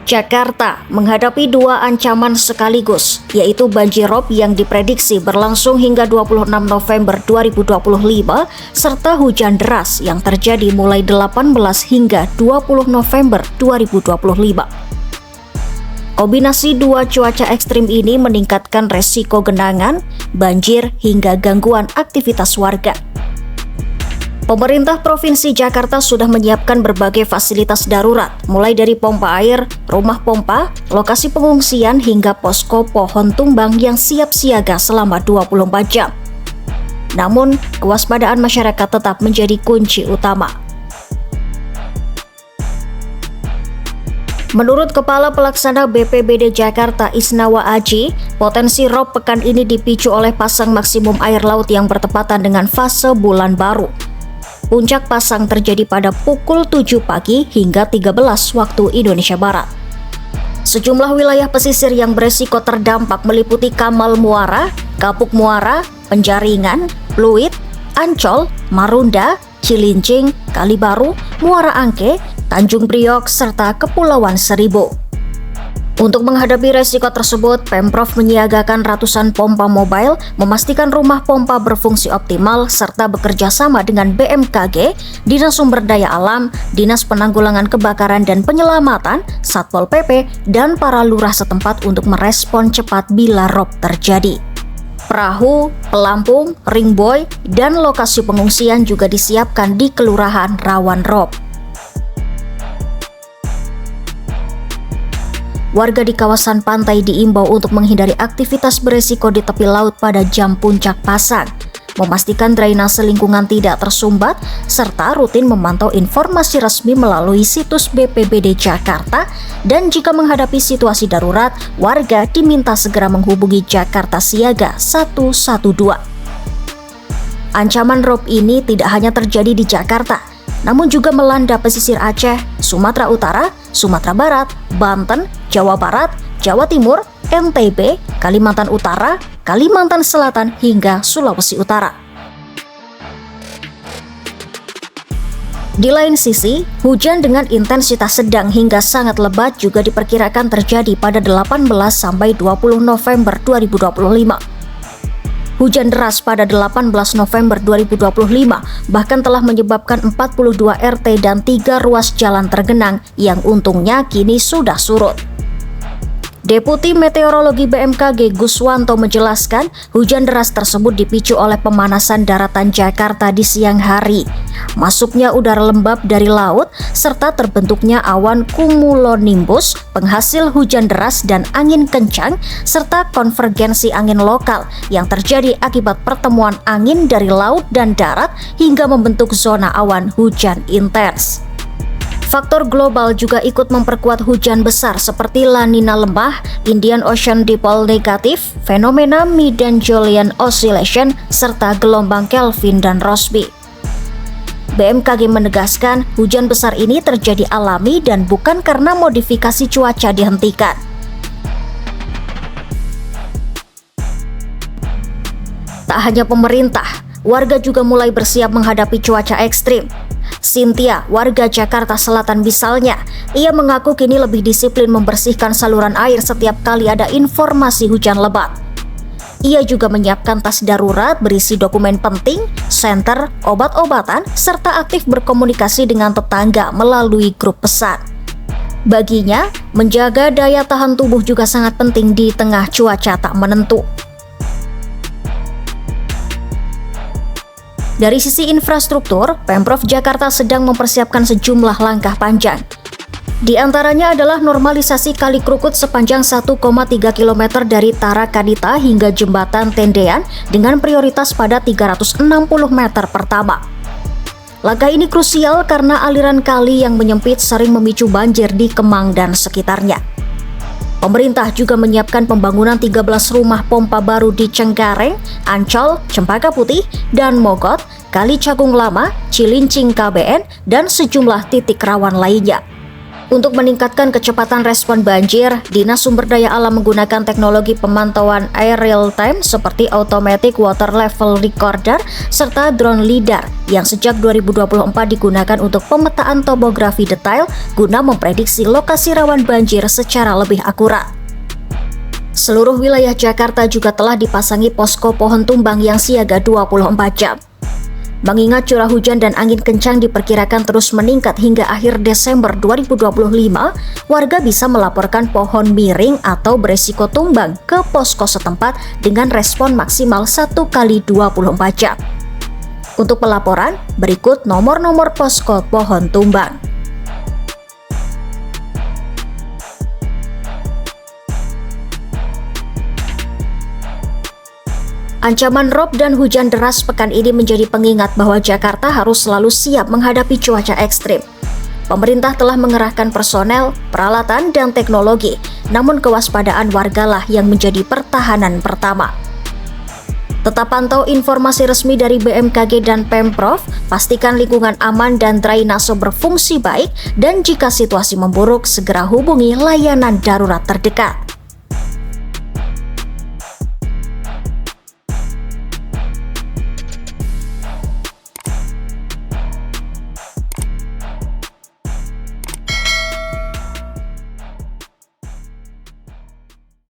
Jakarta menghadapi dua ancaman sekaligus, yaitu banjir rob yang diprediksi berlangsung hingga 26 November 2025, serta hujan deras yang terjadi mulai 18 hingga 20 November 2025. Kombinasi dua cuaca ekstrim ini meningkatkan resiko genangan, banjir, hingga gangguan aktivitas warga. Pemerintah Provinsi Jakarta sudah menyiapkan berbagai fasilitas darurat, mulai dari pompa air, rumah pompa, lokasi pengungsian, hingga posko pohon tumbang yang siap siaga selama 24 jam. Namun, kewaspadaan masyarakat tetap menjadi kunci utama. Menurut Kepala Pelaksana BPBD Jakarta Isnawa Aji, potensi rob pekan ini dipicu oleh pasang maksimum air laut yang bertepatan dengan fase bulan baru. Puncak pasang terjadi pada pukul 7 pagi hingga 13 waktu Indonesia Barat. Sejumlah wilayah pesisir yang beresiko terdampak meliputi Kamal Muara, Kapuk Muara, Penjaringan, Pluit, Ancol, Marunda, Cilincing, Kalibaru, Muara Angke, Tanjung Priok, serta Kepulauan Seribu. Untuk menghadapi resiko tersebut, Pemprov menyiagakan ratusan pompa mobile, memastikan rumah pompa berfungsi optimal, serta bekerja sama dengan BMKG, Dinas Sumber Daya Alam, Dinas Penanggulangan Kebakaran dan Penyelamatan, Satpol PP, dan para lurah setempat untuk merespon cepat bila rob terjadi. Perahu, pelampung, ringboy, dan lokasi pengungsian juga disiapkan di Kelurahan Rawan Rob. Warga di kawasan pantai diimbau untuk menghindari aktivitas beresiko di tepi laut pada jam puncak pasang, memastikan drainase lingkungan tidak tersumbat, serta rutin memantau informasi resmi melalui situs BPBD Jakarta, dan jika menghadapi situasi darurat, warga diminta segera menghubungi Jakarta Siaga 112. Ancaman rob ini tidak hanya terjadi di Jakarta, namun juga melanda pesisir Aceh, Sumatera Utara, Sumatera Barat, Banten, Jawa Barat, Jawa Timur, NTB, Kalimantan Utara, Kalimantan Selatan, hingga Sulawesi Utara. Di lain sisi, hujan dengan intensitas sedang hingga sangat lebat juga diperkirakan terjadi pada 18 sampai 20 November 2025. Hujan deras pada 18 November 2025 bahkan telah menyebabkan 42 RT dan 3 ruas jalan tergenang yang untungnya kini sudah surut. Deputi Meteorologi BMKG Guswanto menjelaskan, hujan deras tersebut dipicu oleh pemanasan daratan Jakarta di siang hari, masuknya udara lembab dari laut, serta terbentuknya awan cumulonimbus, penghasil hujan deras dan angin kencang, serta konvergensi angin lokal yang terjadi akibat pertemuan angin dari laut dan darat hingga membentuk zona awan hujan intens. Faktor global juga ikut memperkuat hujan besar seperti La Nina lemah, Indian Ocean Dipole negatif, fenomena Mid-Julian Oscillation, serta gelombang Kelvin dan Rossby. BMKG menegaskan hujan besar ini terjadi alami dan bukan karena modifikasi cuaca dihentikan. Tak hanya pemerintah, warga juga mulai bersiap menghadapi cuaca ekstrim. Cynthia, warga Jakarta Selatan misalnya, ia mengaku kini lebih disiplin membersihkan saluran air setiap kali ada informasi hujan lebat. Ia juga menyiapkan tas darurat berisi dokumen penting, senter, obat-obatan, serta aktif berkomunikasi dengan tetangga melalui grup pesan. Baginya, menjaga daya tahan tubuh juga sangat penting di tengah cuaca tak menentu. Dari sisi infrastruktur, Pemprov Jakarta sedang mempersiapkan sejumlah langkah panjang. Di antaranya adalah normalisasi Kali Krukut sepanjang 1,3 km dari Tarakanita hingga Jembatan Tendean dengan prioritas pada 360 meter pertama. Langkah ini krusial karena aliran kali yang menyempit sering memicu banjir di Kemang dan sekitarnya. Pemerintah juga menyiapkan pembangunan 13 rumah pompa baru di Cengkareng, Ancol, Cempaka Putih, dan Mogot, Kali Cakung Lama, Cilincing KBN, dan sejumlah titik rawan lainnya. Untuk meningkatkan kecepatan respon banjir, Dinas Sumber Daya Alam menggunakan teknologi pemantauan air real time seperti Automatic Water Level Recorder serta drone LiDAR yang sejak 2024 digunakan untuk pemetaan topografi detail guna memprediksi lokasi rawan banjir secara lebih akurat. Seluruh wilayah Jakarta juga telah dipasangi posko pohon tumbang yang siaga 24 jam. Mengingat curah hujan dan angin kencang diperkirakan terus meningkat hingga akhir Desember 2025, warga bisa melaporkan pohon miring atau beresiko tumbang ke posko setempat dengan respon maksimal 1 kali 24 jam. Untuk pelaporan, berikut nomor-nomor posko pohon tumbang. Ancaman rob dan hujan deras pekan ini menjadi pengingat bahwa Jakarta harus selalu siap menghadapi cuaca ekstrim. Pemerintah telah mengerahkan personel, peralatan, dan teknologi, namun kewaspadaan wargalah yang menjadi pertahanan pertama. Tetap pantau informasi resmi dari BMKG dan Pemprov, pastikan lingkungan aman dan drainase berfungsi baik, dan jika situasi memburuk, segera hubungi layanan darurat terdekat.